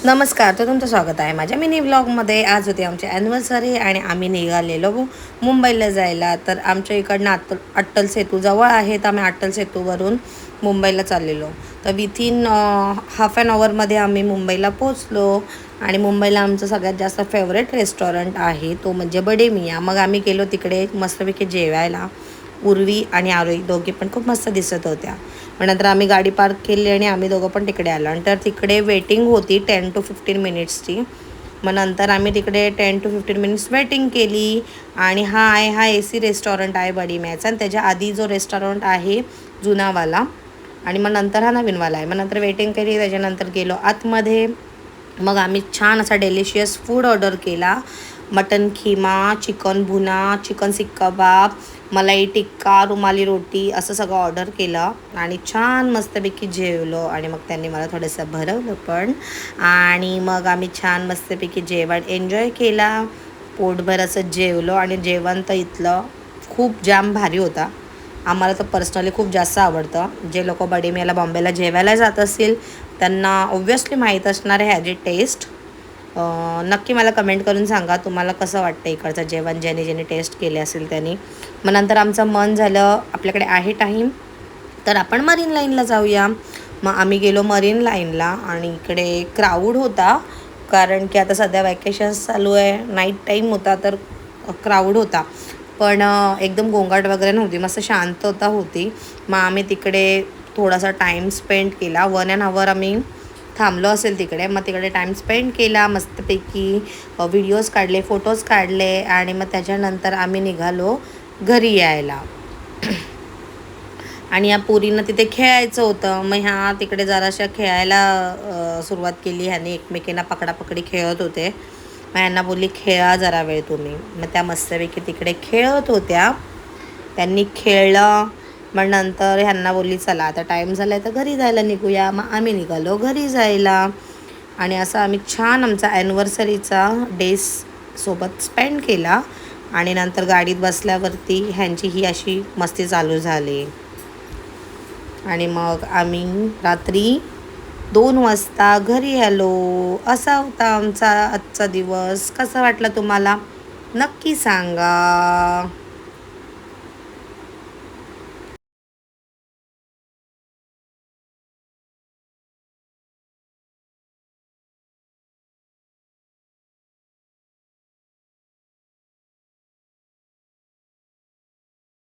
नमस्कार, तर तुमचं स्वागत आहे माझ्या मिनी व्लॉगमध्ये. आज होती आमची ॲनिव्हर्सरी आणि आम्ही निघालेलो मुंबईला जायला. तर आमच्या इकडनं अट्टल सेतू जवळ आहे, तर आम्ही अट्टल सेतूवरून मुंबईला चाललेलो. तर विथिन हाफ ॲन आवरमध्ये आम्ही मुंबईला पोचलो. आणि मुंबईला आमचं सगळ्यात जास्त फेवरेट रेस्टॉरंट आहे तो म्हणजे बडे मियाँ. मग आम्ही गेलो तिकडे मस्तपैकी जेवायला. उर्वी आणि आरोही दोघी पण खूप मस्त दिसत होत्या. मग नंतर आम्ही गाडी पार्क केली आणि आम्ही दोघं पण तिकडे आलो. आणि तर तिकडे वेटिंग होती 10 to 15 मिनिट्सची. मग नंतर आम्ही तिकडे 10 to 15 मिनिट्स वेटिंग केली. आणि हा AC रेस्टॉरंट आहे बडी मियाँचा. आणि त्याच्या आधी जो रेस्टॉरंट आहे जुनावाला, आणि मग नंतर हा नवीनवाला आहे. मग नंतर वेटिंग केली, त्याच्यानंतर गेलो आतमध्ये. मग आम्ही छान असा डेलिशियस फूड ऑर्डर केला. मटन खिमा, चिकन भुना, चिकन सीख कबाब, मलाई टिक्का, रुमाली रोटी असं सगळं ऑर्डर केलं. आणि छान मस्तपैकी जेवलो. आणि मग त्यांनी मला थोडंसं भरवलं पण. आणि मग आम्ही छान मस्तपैकी जेवण एन्जॉय केला. पोटभर असं जेवलो. आणि जेवण तर इथलं खूप जाम भारी होता. आम्हाला तर पर्सनली खूप जास्त आवडतं. जे लोक बडे मियाँला बॉम्बेला जेवायला जात असतील त्यांना ऑब्व्हियसली माहीत असणार आहे ह्याची टेस्ट. नक्की मला कमेंट करून सांगा तुम्हाला कसं वाटतं इकडचं जेवण, ज्याने टेस्ट केले असेल त्यांनी. मग नंतर आमचं मन झालं आपल्याकडे आहे टाईम तर आपण मरीन लाईनला जाऊया. मग आम्ही गेलो मरीन लाईनला. आणि इकडे क्राऊड होता कारण की आता सध्या वॅकेशन्स चालू आहे, नाईट टाईम होता तर क्राऊड होता. पण एकदम गोंगाट वगैरे नव्हती, मस्त शांतता होती. मग आम्ही तिकडे थोडासा टाईम स्पेंड केला. 1 hour आम्ही थांबलो असेल तिकडे. मग तिकडे टाईम स्पेंड केला मस्तपैकी, व्हिडिओज काढले, फोटोज काढले. आणि मग त्याच्यानंतर आम्ही निघालो घरी यायला. आणि या पोरींना तिथे खेळायचं होतं. मग ह्या तिकडे जराशा खेळायला सुरुवात केली. ह्याने एकमेकींना पकडापकडी खेळत होते. मग यांना बोलली खेळा जरा वेळ तुम्ही. मग त्या मस्तपैकी तिकडे खेळत होत्या. त्यांनी खेळलं. मग नंतर ह्यांना बोलली चला आता टाईम झाला आहे तर घरी जायला निघूया. मग आम्ही निघालो घरी जायला. आणि असं आम्ही छान आमचा ॲनिव्हर्सरीचा डेज सोबत स्पेंड केला. आणि नंतर गाडीत बसल्यावरती ह्यांची ही अशी मस्ती चालू झाली. आणि मग आम्ही रात्री 2 वाजता घरी आलो. असा होता आमचा आजचा दिवस. कसा वाटला तुम्हाला नक्की सांगा.